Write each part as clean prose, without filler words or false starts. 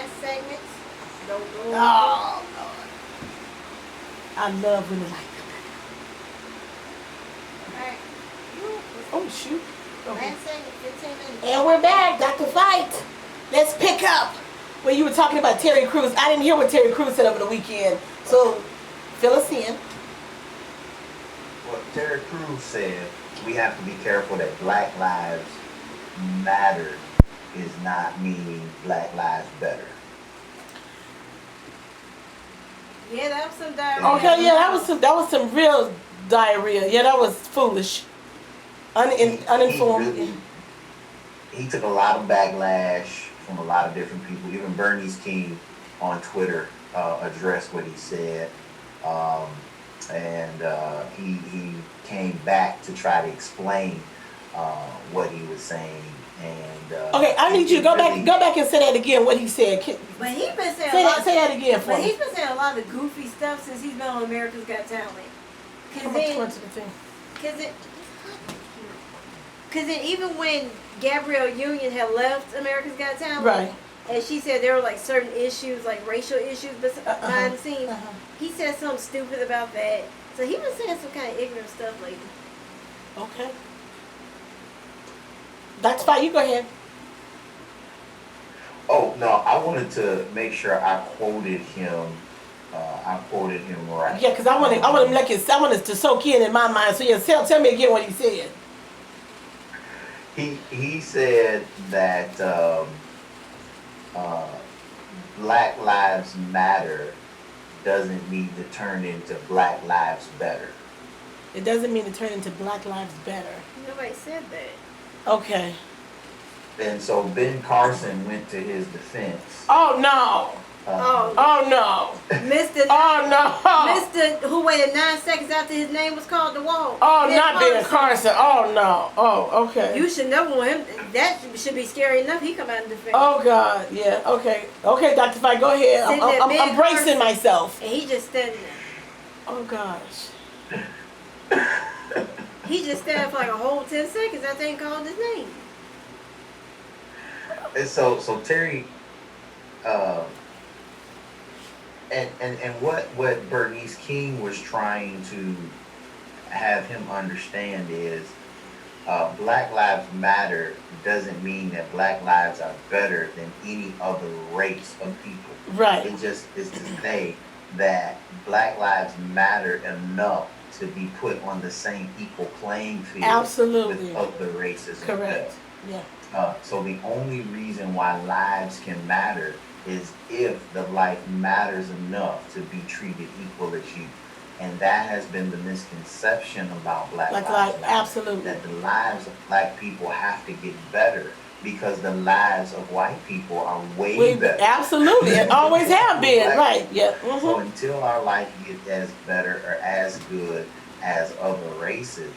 rant segments. Don't go. Oh, Lord. I love when it's like Alright. oh, shoot. Okay. Rant segment, 15 minutes. And we're back, Dr. Fight. Let's pick up when you were talking about Terry Crews. I didn't hear what Terry Crews said over the weekend, so fill us in. Well, Terry Crews said we have to be careful that Black Lives Matter is not meaning Black Lives better. Yeah, that was some diarrhea. Okay, yeah, that was some real diarrhea. Yeah, that was foolish, uninformed. He took a lot of backlash from a lot of different people. Even Bernice King on Twitter addressed what he said, and he came back to try to explain what he was saying. And okay, I need you to go back and say that again. What he said. But he's been saying say that again for But me. he's been saying a lot of goofy stuff since he's been on America's Got Talent. Come on towards the thing. Cause then even when Gabrielle Union had left America's Got Talent, Right. and she said there were like certain issues, like racial issues behind the scenes, he said something stupid about that. So he was saying some kind of ignorant stuff lately. Okay. That's fine. You go ahead. Oh no, I wanted to make sure I quoted him. I quoted him right. Yeah, because I want it to soak in my mind. So yeah, tell me again what he said. He said that Black Lives Matter doesn't need to turn into Black Lives Better. It doesn't mean to turn into Black Lives Better. Nobody said that. Okay. And so Ben Carson went to his defense. Oh no. Oh no. Mr. Oh no. Mr. who waited 9 seconds after his name was called the wall. Oh, not Ben Carson. Oh no. Oh, okay. You should know him. That should be scary enough. He come out and defend. Oh God. Yeah. Okay. Okay, Dr. Fight, go ahead. I'm bracing myself. And he just standing there. Oh gosh. He just standing for like a whole 10 seconds after he called his name. And so Terry, and what Bernice King was trying to have him understand is Black Lives Matter doesn't mean that Black lives are better than any other race of people. Right. It just is to say that Black Lives matter enough to be put on the same equal playing field Absolutely. with other races. Correct. Yeah. So the only reason why lives can matter is if the life matters enough to be treated equal as you. And that has been the misconception about Black Lives Matter. Absolutely. That the lives of Black people have to get better because the lives of white people are way better. Absolutely. It always have been. Right. Yeah. Mm-hmm. So until our life gets as better or as good as other races,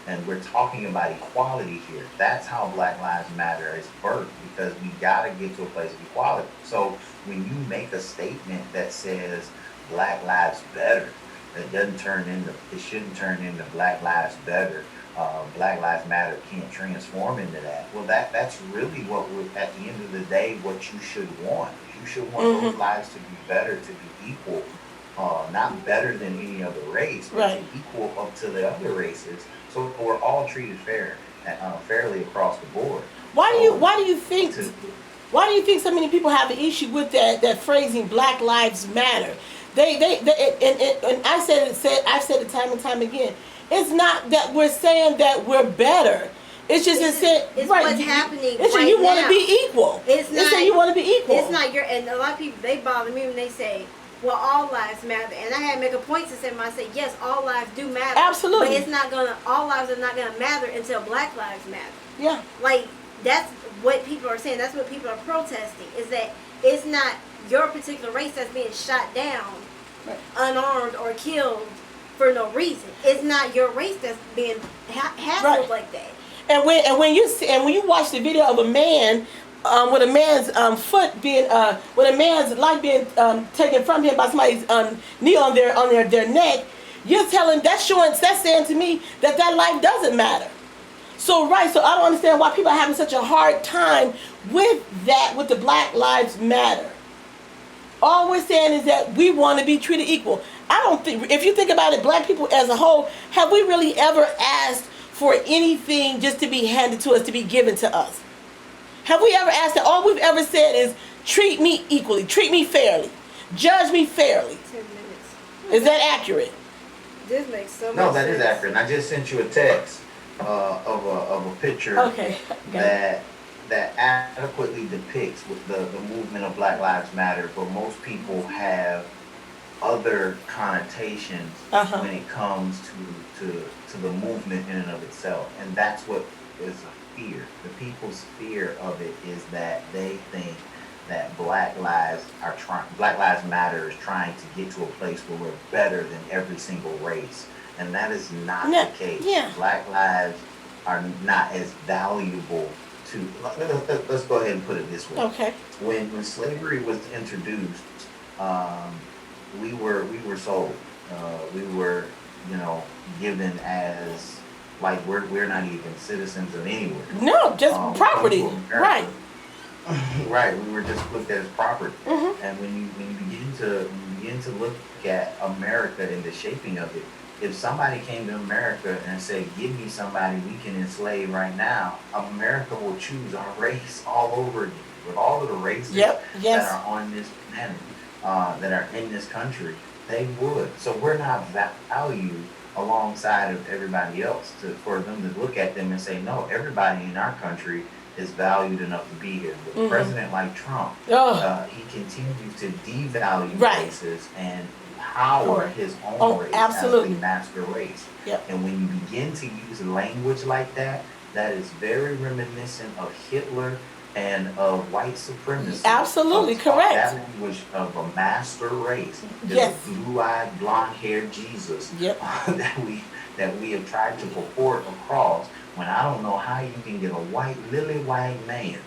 and we're talking about equality here. That's how Black Lives Matter is birthed, because we gotta get to a place of equality. So when you make a statement that says Black Lives Better, it shouldn't turn into Black Lives Better. Black Lives Matter can't transform into that. Well, that's really what would, at the end of the day, what you should want. You should want those lives to be better, to be equal, not better than any other race, but right. equal up to the other races. So we're all treated fairly across the board. Why do you think so many people have an issue with that phrasing Black Lives Matter? And I've said it time and time again. It's not that we're saying that we're better. It's just it's right, what's happening. It's right you want now. to be equal. It's not you want to be equal. It's not your. And a lot of people, they bother me when they say, "Well, all lives matter." And I had to make a point to say, yes, all lives do matter. Absolutely. But it's not gonna. All lives are not gonna matter until Black lives matter. Yeah. Like that's what people are saying. That's what people are protesting. Is that it's not your particular race that's being shot down, right. unarmed or killed for no reason. It's not your race that's being hassled right. like that. And when you watch the video of a man, with a man's foot being, with a man's life being taken from him by somebody's knee on their neck, that's saying to me that life doesn't matter. So I don't understand why people are having such a hard time with that, with the Black Lives Matter. All we're saying is that we want to be treated equal. I don't think, if you think about it, black people as a whole, have we really ever asked for anything just to be handed to us, to be given to us? Have we ever asked that? All we've ever said is, treat me equally, treat me fairly, judge me fairly. 10 minutes. Is that accurate? This makes so much No, sense. that is accurate. And I just sent you a text of a picture Okay. that adequately depicts with the movement of Black Lives Matter, but most people have other connotations when it comes to the movement in and of itself, and that's what is a fear. The people's fear of it is that they think that Black Lives Matter is trying to get to a place where we're better than every single race, and that is not the case. Yeah. Black lives are not as valuable to. Let's go ahead and put it this way. Okay. When slavery was introduced, we were sold. We were, given as like we're not even citizens of anywhere. No, just property. We come to Right. America. Right. We were just looked at as property. Mm-hmm. And when you begin to look at America and the shaping of it, if somebody came to America and said, "Give me somebody we can enslave right now," America will choose our race all over again. With all of the races Yep. Yes. that are on this planet, that are in this country, they would. So we're not valued alongside of everybody else for them to look at them and say, "No, everybody in our country is valued enough to be here." With a president like Trump, he continues to devalue races and power his own race absolutely. as the master race. Yep. And when you begin to use language like that, that is very reminiscent of Hitler and of white supremacy. Absolutely correct. That language of a master race. Yes. This blue-eyed, blonde-haired Jesus Yep. that we have tried to purport across. When I don't know how you can get a lily white man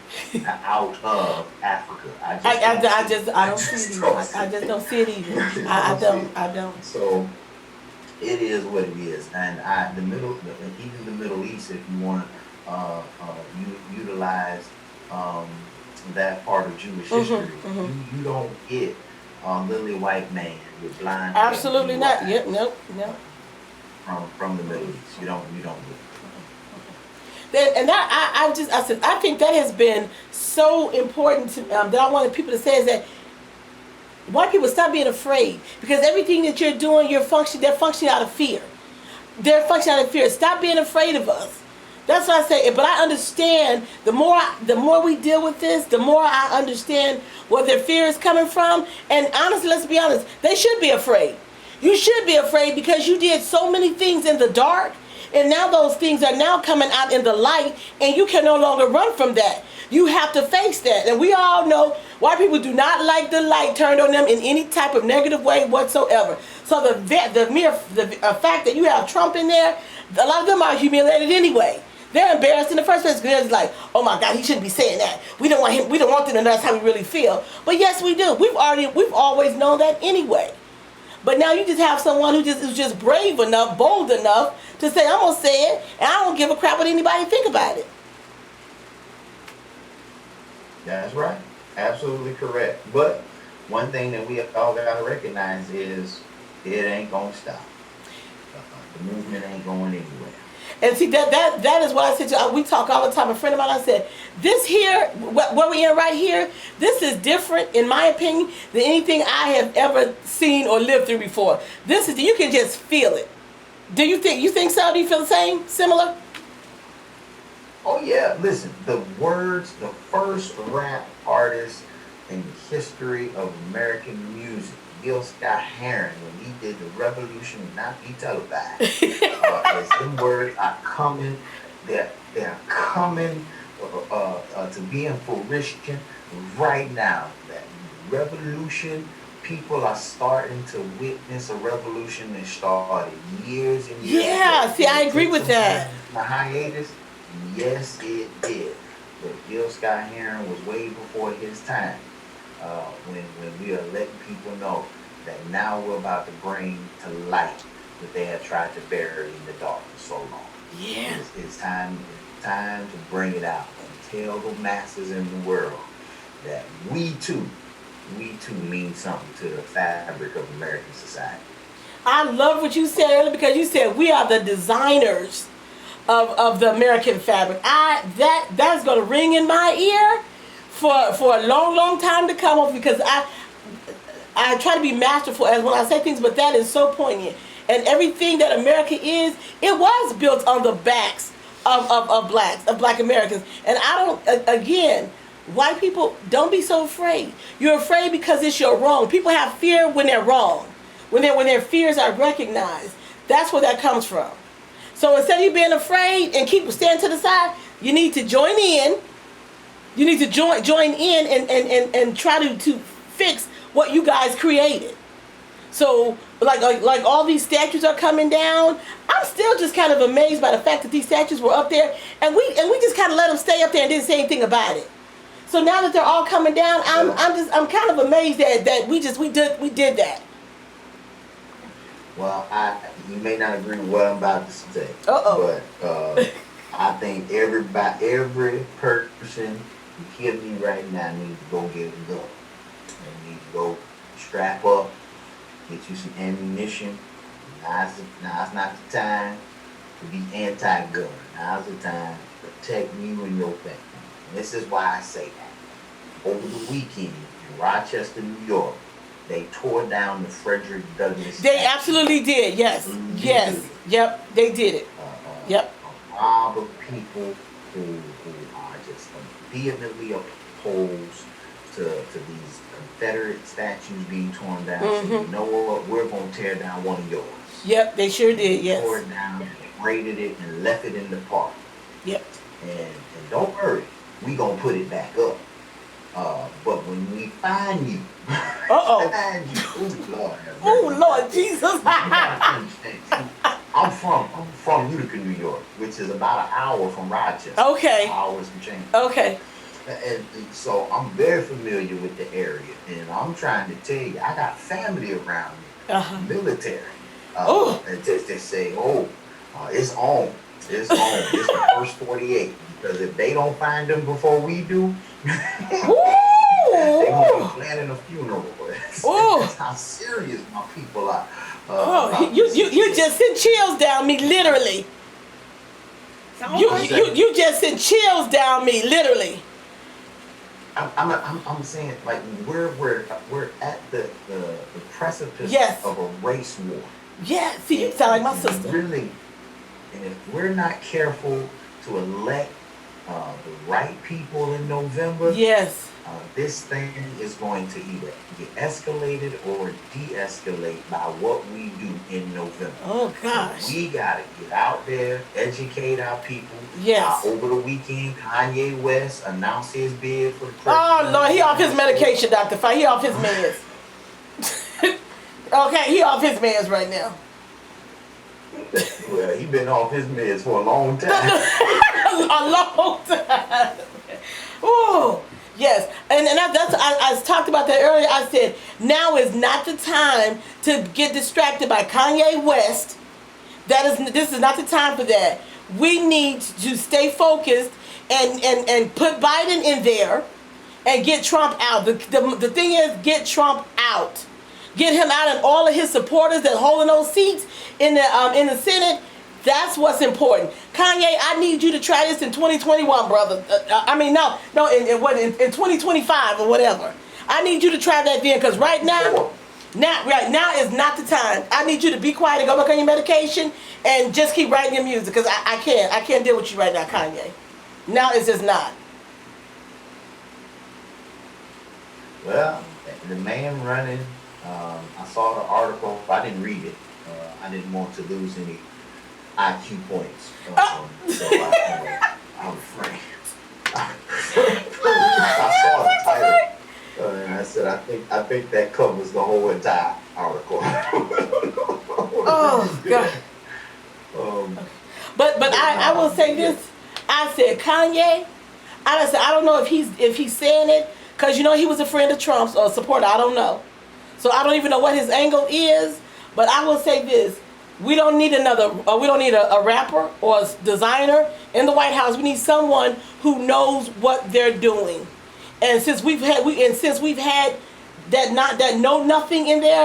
out of Africa. I don't see it either. I just don't see it either. I don't. So it is what it is, and even the Middle East, if you want to utilize that part of Jewish history, you don't get a lily white man with blind. Absolutely not. Yep. Nope. From the Middle East, you don't get it. And I think that has been so important to, that I wanted people to say is that white people stop being afraid, because everything that you're doing, they're functioning out of fear. They're functioning out of fear. Stop being afraid of us. That's what I say. But I understand the more we deal with this, the more I understand where their fear is coming from. And honestly, let's be honest, they should be afraid. You should be afraid because you did so many things in the dark. And now those things are now coming out in the light, and you can no longer run from that. You have to face that. And we all know white people do not like the light turned on them in any type of negative way whatsoever. So the mere fact that you have Trump in there, a lot of them are humiliated anyway. They're embarrassed in the first place because they're like, "Oh my God, he shouldn't be saying that. We don't want him. We don't want them to know that's how we really feel." But yes, we do. We've always known that anyway. But now you just have someone who is just brave enough, bold enough to say, "I'm gonna say it, and I don't give a crap what anybody think about it." That's right. Absolutely correct. But one thing that we all got to recognize is it ain't gonna stop. The movement ain't going anywhere. And see, that is what I said to you. We talk all the time. A friend of mine, I said, this here, what we're in right here, this is different, in my opinion, than anything I have ever seen or lived through before. You can just feel it. Do you think so? Do you feel the same? Similar? Oh yeah, listen, the first rap artist in the history of American music, Gil Scott-Heron, when he did The Revolution Will Not Be Televised. As them words are coming, they're coming to be in fruition right now. That revolution, people are starting to witness a revolution that started years and years ago. Yeah, see, I agree with that. The hiatus, yes, it did. But Gil Scott-Heron was way before his time. When we are letting people know that now we're about to bring to light that they have tried to bury in the dark for so long. Yeah. It's time to bring it out and tell the masses in the world that we too we too mean something to the fabric of American society. I love what you said earlier because you said we are the designers of the American fabric. That's gonna ring in my ear for a long time to come, because I try to be masterful as when I say things, but that is so poignant. And everything that America is, it was built on the backs of black Americans. And I don't, again, white people, don't be so afraid. You're afraid because it's your wrong. People have fear when they're wrong, when their fears are recognized. That's where that comes from. So instead of you being afraid and stand to the side, you need to join in. You need to join in and try to fix what you guys created. So like all these statues are coming down. I'm still just kind of amazed by the fact that these statues were up there, and we just kind of let them stay up there and didn't say anything about it. So now that they're all coming down, I'm kind of amazed that we did that. Well, you may not agree with what I'm about to say, Uh-oh. but I think every person who hears me right now needs to go get a gun. They need to go strap up, get you some ammunition. Now's not the time to be anti-gun. Now's the time to protect you and your family. And this is why I say that. Over the weekend in Rochester, New York, they tore down the Frederick Douglass They statue. absolutely did. Yes. Yes. Yep. They did it. Yep. A mob of people who are just vehemently opposed to these Confederate statues being torn down. So you know what? We're going to tear down one of yours. Yep. They sure did. Yes. Tore it down, raided it, and left it in the park. Yep. And don't worry, we going to put it back up. But when we find you, find you, Oh Lord Jesus! I'm from Utica, New York, which is about an hour from Rochester. Okay. Hours and change. Okay. And so I'm very familiar with the area, and I'm trying to tell you, I got family around me, military, and just they say, it's on, it's the first 48, because if they don't find them before we do, they're gonna be planning a funeral. That's how serious my people are. You just sent chills down me, literally. You just sent chills down me, literally. I'm saying, like, we're at the precipice of a race war. Yeah, see, you sound like my sister. Really, and if we're not careful to elect the right people in November, yes, this thing is going to either get escalated or de-escalate by what we do in November. Oh gosh. So we gotta get out there, educate our people. Yes. Over the weekend, Kanye West announced his bid for the president. Oh Lord, he off his medication, Dr. Fight. He off his meds. Okay, he off his meds right now. Well, he been off his meds for a long time. A long time. Oh, yes. And I talked about that earlier. I said, now is not the time to get distracted by Kanye West. This is not the time for that. We need to stay focused and put Biden in there and get Trump out. The thing is, get Trump out. Get him out and all of his supporters that holding those seats in the Senate. That's what's important. Kanye, I need you to try this in 2021, brother. In 2025 or whatever. I need you to try that then, because right now is not the time. I need you to be quiet and go back on your medication and just keep writing your music, because I can't deal with you right now, Kanye. Now it's just not. Well, the man running, I saw the article. I didn't read it. I didn't want to lose any IQ points. So I'm afraid. I saw the title, and I said, I think that covers the whole entire article. Oh God. But I will say this. I said, Kanye, I don't know if he's saying it, because you know he was a friend of Trump's or a supporter. I don't know. So I don't even know what his angle is. But I will say this. We don't need a rapper or a designer in the White House. We need someone who knows what they're doing. And since we've had that know nothing in there